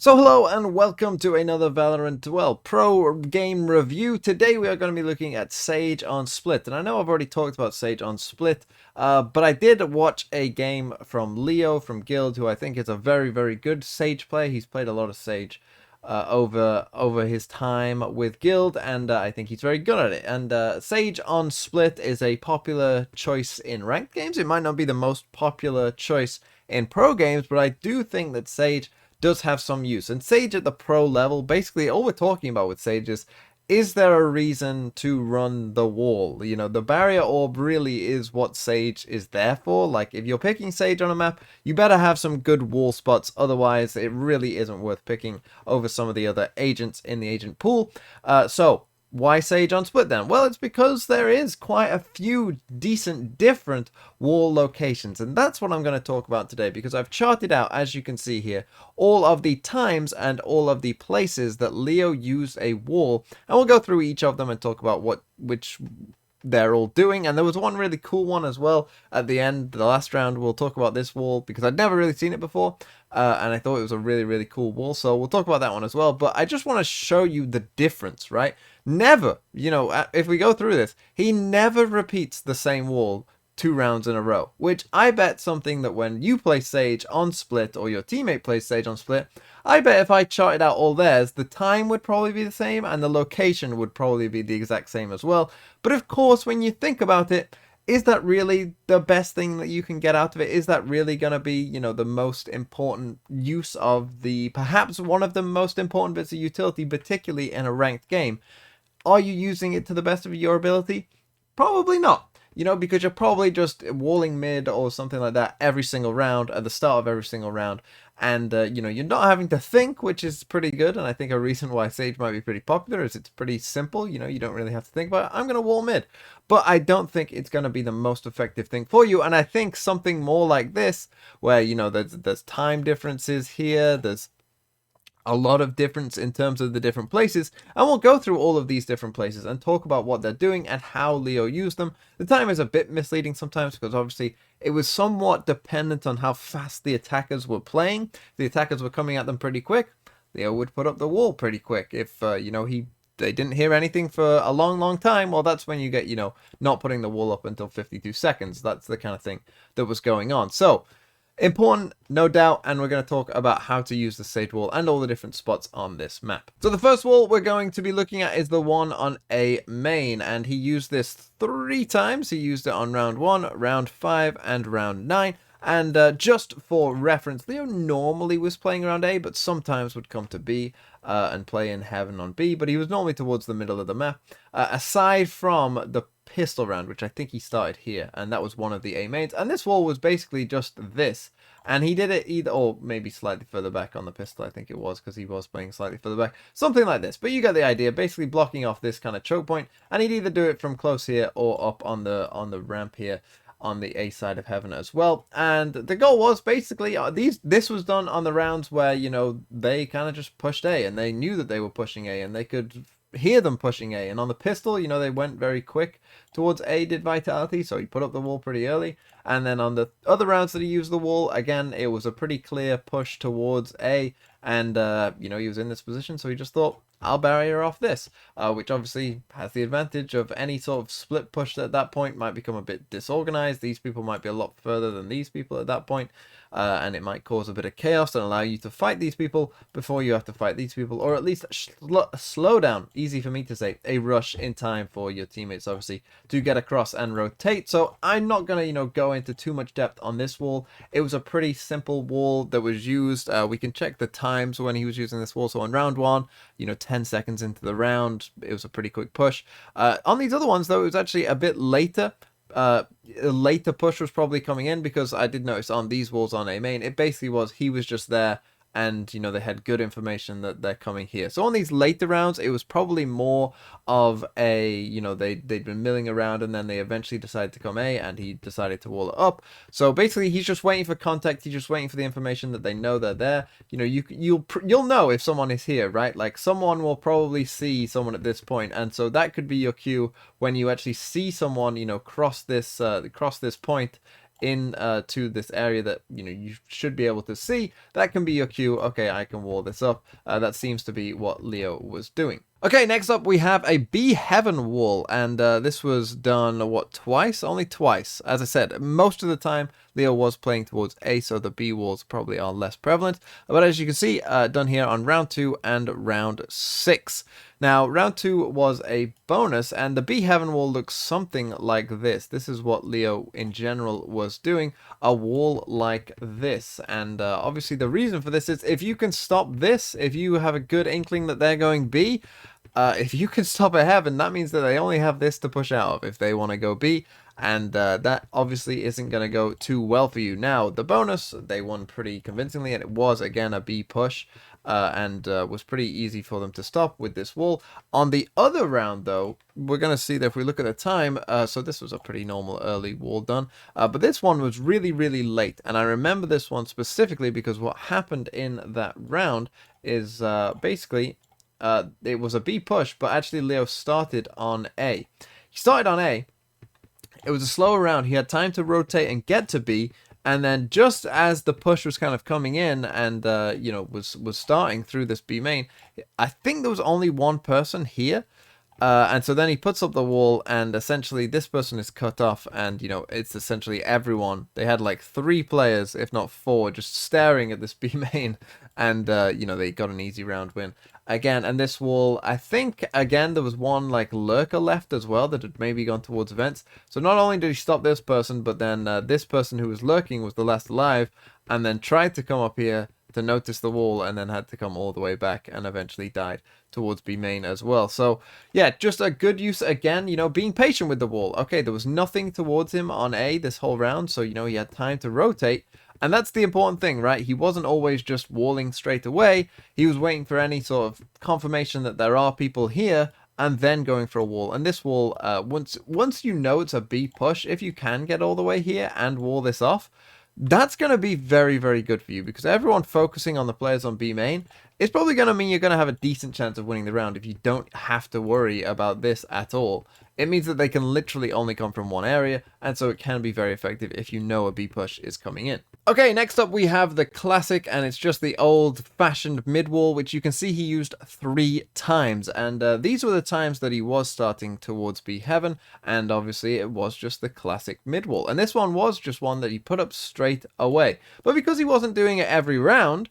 So hello and welcome to another Valorant, pro game review. Today we are going to be looking at Sage on Split. And I know I've already talked about Sage on Split, but I did watch a game from Leo from Guild, who I think is a very, very good Sage player. He's played a lot of Sage over his time with Guild, and I think he's very good at it. And Sage on Split is a popular choice in ranked games. It might not be the most popular choice in pro games, but I do think that Sage does have some use. And Sage at the pro level, basically all we're talking about with Sage is there a reason to run the wall? You know, the barrier orb really is what Sage is there for. Like, if you're picking Sage on a map, you better have some good wall spots. Otherwise, it really isn't worth picking over some of the other agents in the agent pool. So why Sage on Split then? Well, it's because there is quite a few decent different wall locations, and that's what I'm going to talk about today, because I've charted out, as you can see here, all of the times and all of the places that Leo used a wall, and we'll go through each of them and talk about which they're all doing. And there was one really cool one as well at the end, the last round. We'll talk about this wall because I'd never really seen it before, and I thought it was a really, really cool wall, so we'll talk about that one as well. But I just want to show you the difference, right? Never, if we go through this, he never repeats the same wall 2 rounds in a row, which I bet something that when you play Sage on Split or your teammate plays Sage on Split, I bet if I charted out all theirs, the time would probably be the same and the location would probably be the exact same as well. But of course, when you think about it, is that really the best thing that you can get out of it? Is that really going to be, the most important use of perhaps one of the most important bits of utility, particularly in a ranked game? Are you using it to the best of your ability? Probably not. Because you're probably just walling mid or something like that every single round, at the start of every single round. And, you're not having to think, which is pretty good. And I think a reason why Sage might be pretty popular is it's pretty simple. You don't really have to think about it. I'm going to wall mid. But I don't think it's going to be the most effective thing for you. And I think something more like this, where, there's time differences here, there's a lot of difference in terms of the different places, and we'll go through all of these different places and talk about what they're doing and how Leo used them. The time is a bit misleading sometimes because obviously it was somewhat dependent on how fast the attackers were playing. If the attackers were coming at them pretty quick, Leo would put up the wall pretty quick. If they didn't hear anything for a long time, well, that's when you get, not putting the wall up until 52 seconds. That's the kind of thing that was going on. So important, no doubt, and we're going to talk about how to use the Sage wall and all the different spots on this map. So the first wall we're going to be looking at is the one on A main, and he used this 3 times. He used it on round 1, round 5, and round 9. And just for reference, Leo normally was playing around A, but sometimes would come to B and play in Heaven on B, but he was normally towards the middle of the map. Aside from the pistol round, which I think he started here, and that was one of the A mains. And this wall was basically just this, and he did it either, or maybe slightly further back on the pistol, I think it was, because he was playing slightly further back, something like this. But you get the idea, basically blocking off this kind of choke point, and he'd either do it from close here or up on the ramp here on the A side of Heaven as well. And the goal was basically this was done on the rounds where they kind of just pushed A, and they knew that they were pushing A, and they could hear them pushing A. And on the pistol, they went very quick towards A, did Vitality, so he put up the wall pretty early. And then on the other rounds that he used the wall, again, it was a pretty clear push towards A, and he was in this position, so he just thought, I'll barrier off this, which obviously has the advantage of any sort of split push at that point might become a bit disorganized. These people might be a lot further than these people at that point, and it might cause a bit of chaos and allow you to fight these people before you have to fight these people, or at least slow down, easy for me to say, a rush in time for your teammates, obviously, to get across and rotate. So I'm not going to, go into too much depth on this wall. It was a pretty simple wall that was used. We can check the times when he was using this wall. So on round 1, 10 seconds into the round, it was a pretty quick push. On these other ones, though, it was actually a bit later. A later push was probably coming in, because I did notice on these walls on A main, it basically was he was just there, and they had good information that they're coming here. So on these later rounds, it was probably more of a they'd been milling around, and then they eventually decided to come A, and he decided to wall it up. So basically, he's just waiting for contact. He's just waiting for the information that they know they're there. You'll know if someone is here, right? Like, someone will probably see someone at this point, and so that could be your cue when you actually see someone cross this point in to this area that you should be able to see, that can be your cue. Okay, I can wall this up. That seems to be what Leo was doing. Okay, next up we have a B Heaven wall, and this was done, what, twice? Only twice. As I said, most of the time Leo was playing towards A, so the B walls probably are less prevalent. But as you can see, done here on round 2 and round 6. Now, round 2 was a bonus, and the B Heaven wall looks something like this. This is what Leo in general was doing, a wall like this. And obviously the reason for this is if you can stop this, if you have a good inkling that they're going B, if you can stop a Heaven, that means that they only have this to push out of if they want to go B, and that obviously isn't going to go too well for you. Now, the bonus, they won pretty convincingly, and it was, again, a B push, and was pretty easy for them to stop with this wall. On the other round, though, we're going to see that if we look at the time, so this was a pretty normal early wall done, but this one was really, really late, and I remember this one specifically because what happened in that round is basically... it was a B push, but actually Leo started on A. He started on A. It was a slower round. He had time to rotate and get to B, and then just as the push was kind of coming in and was starting through this B main, I think there was only one person here. And so then he puts up the wall, and essentially this person is cut off, and it's essentially everyone. They had like 3 players, if not 4, just staring at this B main, and they got an easy round win again. And this wall, I think again there was one like Lurker left as well that had maybe gone towards vents. So not only did he stop this person, but then this person who was lurking was the last alive, and then tried to come up here to notice the wall, and then had to come all the way back and eventually died towards B main as well. So yeah, just a good use again, being patient with the wall. Okay, there was nothing towards him on A this whole round, so he had time to rotate, and that's the important thing, right? He wasn't always just walling straight away. He was waiting for any sort of confirmation that there are people here, and then going for a wall. And this wall, once it's a B push, if you can get all the way here and wall this off, that's going to be very, very good for you, because everyone focusing on the players on B main is probably going to mean you're going to have a decent chance of winning the round if you don't have to worry about this at all. It means that they can literally only come from one area, and so it can be very effective if you know a B push is coming in. Okay, next up we have the classic, and it's just the old-fashioned mid wall, which you can see he used 3 times, and these were the times that he was starting towards B Heaven, and obviously it was just the classic mid wall, and this one was just one that he put up straight away. But because he wasn't doing it every round,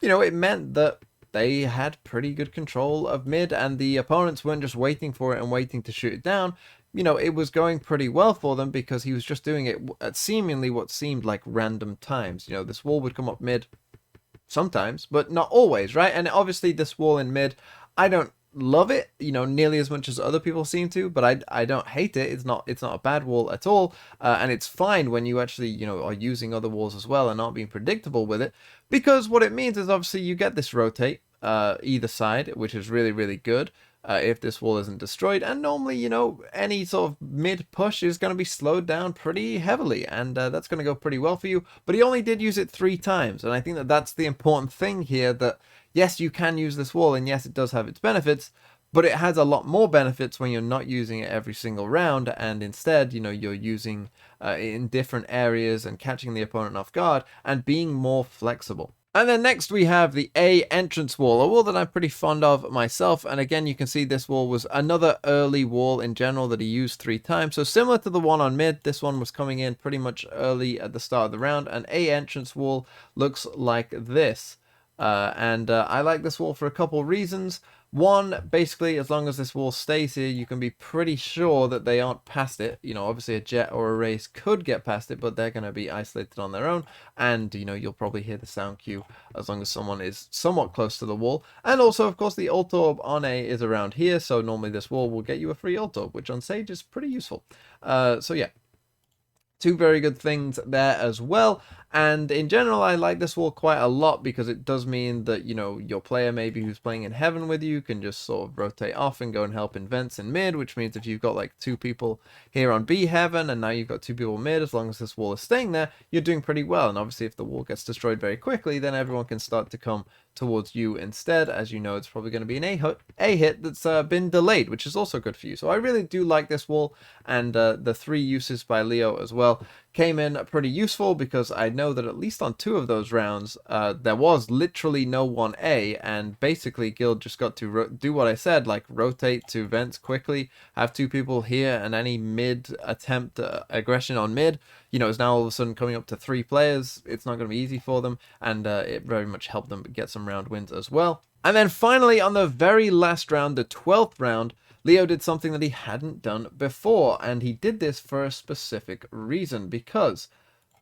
it meant that they had pretty good control of mid, and the opponents weren't just waiting for it and waiting to shoot it down. It was going pretty well for them because he was just doing it at seemingly what seemed like random times. This wall would come up mid sometimes, but not always, right? And obviously this wall in mid, I don't love it, nearly as much as other people seem to, but I don't hate it. It's not a bad wall at all, and it's fine when you actually are using other walls as well and not being predictable with it, because what it means is obviously you get this rotate either side, which is really, really good if this wall isn't destroyed, and normally any sort of mid push is going to be slowed down pretty heavily, and that's going to go pretty well for you. But he only did use it 3 times, and I think that that's the important thing here, that yes, you can use this wall, and yes, it does have its benefits, but it has a lot more benefits when you're not using it every single round, and instead, you're using in different areas and catching the opponent off guard and being more flexible. And then next we have the A entrance wall, a wall that I'm pretty fond of myself. And again, you can see this wall was another early wall in general that he used 3 times. So similar to the one on mid, this one was coming in pretty much early at the start of the round. An A entrance wall looks like this. I like this wall for a couple reasons. One, basically, as long as this wall stays here, you can be pretty sure that they aren't past it. Obviously a jet or a race could get past it, but they're going to be isolated on their own. And, you'll probably hear the sound cue as long as someone is somewhat close to the wall. And also, of course, the ult orb on A is around here. So normally this wall will get you a free ult orb, which on Sage is pretty useful. So yeah. 2 very good things there as well. And in general, I like this wall quite a lot because it does mean that, your player maybe who's playing in Heaven with you can just sort of rotate off and go and help in vents in mid, which means if you've got like 2 people here on B Heaven and now you've got 2 people mid, as long as this wall is staying there, you're doing pretty well. And obviously if the wall gets destroyed very quickly, then everyone can start to come towards you instead. As you know, it's probably going to be an A hit that's been delayed, which is also good for you. So I really do like this wall, and the 3 uses by Leo as well came in pretty useful because I know that at least on 2 of those rounds, there was literally no 1A, and basically Guild just got to do what I said, like rotate to vents quickly, have 2 people here, and any mid attempt aggression on mid, you know, is now all of a sudden coming up to 3 players. It's not going to be easy for them, and it very much helped them get some round wins as well. And then finally, on the very last round, the 12th round, Leo did something that he hadn't done before, and he did this for a specific reason, because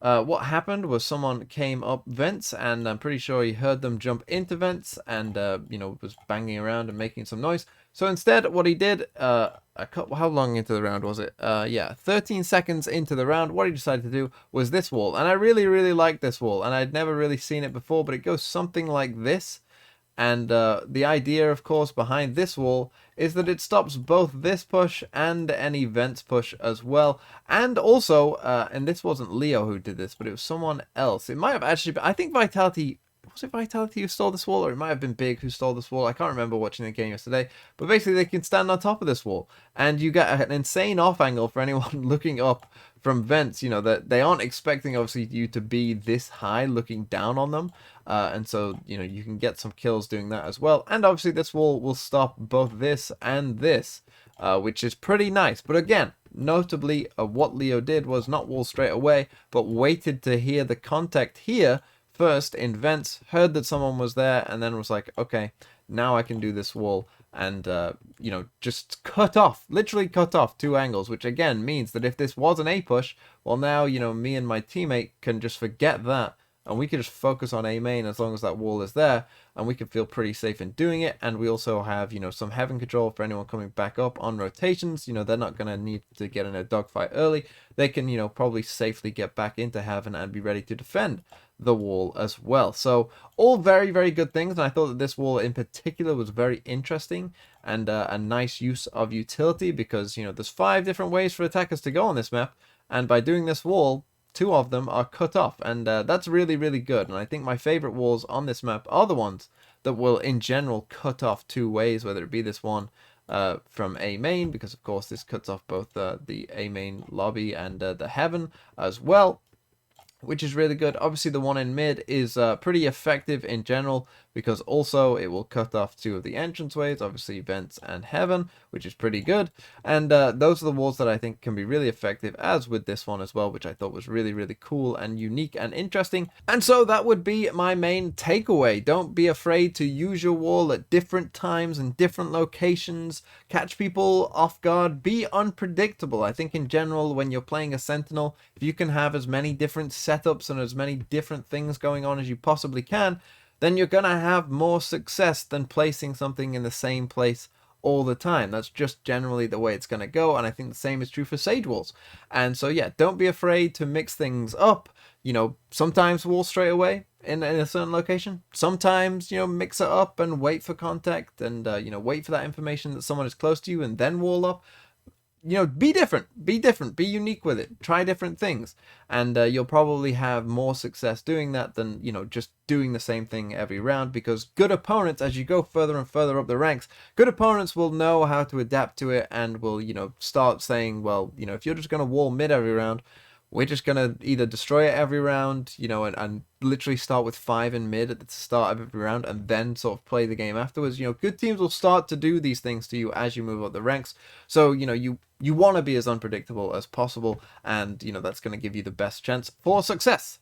what happened was someone came up vents, and I'm pretty sure he heard them jump into vents, and, you know, was banging around and making some noise. So instead, what he did, how long into the round was it? Yeah, 13 seconds into the round, what he decided to do was this wall. And I really, really like this wall, and I'd never really seen it before, but it goes something like this. And the idea, of course, behind this wall is that it stops both this push and any vents push as well. And also, and this wasn't Leo who did this, but it was someone else. It might have actually been, I think Vitality, was it Vitality who stole this wall? Or it might have been Big who stole this wall. I can't remember watching the game yesterday. But basically, they can stand on top of this wall. And you get an insane off angle for anyone looking up from vents. You know, that they aren't expecting, obviously, you to be this high looking down on them. And so, you know, you can get some kills doing that as well. And obviously, this wall will stop both this and this, which is pretty nice. But again, notably, what Leo did was not wall straight away, but waited to hear the contact here first in vents, heard that someone was there, and then was like, okay, now I can do this wall, and you know, just cut off, literally cut off 2 angles, which again means that if this was an A push, well, now, you know, me and my teammate can just forget that, and we can just focus on A main as long as that wall is there, and we can feel pretty safe in doing it. And we also have, you know, some heaven control for anyone coming back up on rotations. You know, they're not going to need to get in a dogfight early. They can, you know, probably safely get back into heaven and be ready to defend the wall as well. So all very, very good things, and I thought that this wall in particular was very interesting and a nice use of utility, because, you know, there's 5 different ways for attackers to go on this map, and by doing this wall, 2 of them are cut off, and that's really, really good. And I think my favorite walls on this map are the ones that will in general cut off 2 ways, whether it be this one from A main, because of course this cuts off both the A main lobby and the heaven as well, which is really good. Obviously, the one in mid is pretty effective in general, because also it will cut off 2 of the entranceways, obviously vents and heaven, which is pretty good. And those are the walls that I think can be really effective, as with this one as well, which I thought was really, really cool and unique and interesting. And so that would be my main takeaway. Don't be afraid to use your wall at different times and different locations. Catch people off guard. Be unpredictable. I think in general, when you're playing a Sentinel, if you can have as many different setups and as many different things going on as you possibly can, then you're going to have more success than placing something in the same place all the time. That's just generally the way it's going to go, and I think the same is true for Sage walls. And so yeah, don't be afraid to mix things up. You know, sometimes wall straight away in a certain location. Sometimes, you know, mix it up and wait for contact, and you know, wait for that information that someone is close to you and then wall up. You know, be different, be unique with it, try different things, and you'll probably have more success doing that than, you know, just doing the same thing every round. Because good opponents, as you go further and further up the ranks, good opponents will know how to adapt to it, and will, you know, start saying, well, you know, if you're just going to wall mid every round, we're just going to either destroy it every round, you know, and literally start with 5 in mid at the start of every round, and then sort of play the game afterwards. You know, good teams will start to do these things to you as you move up the ranks. So, you know, you want to be as unpredictable as possible, and, you know, that's going to give you the best chance for success.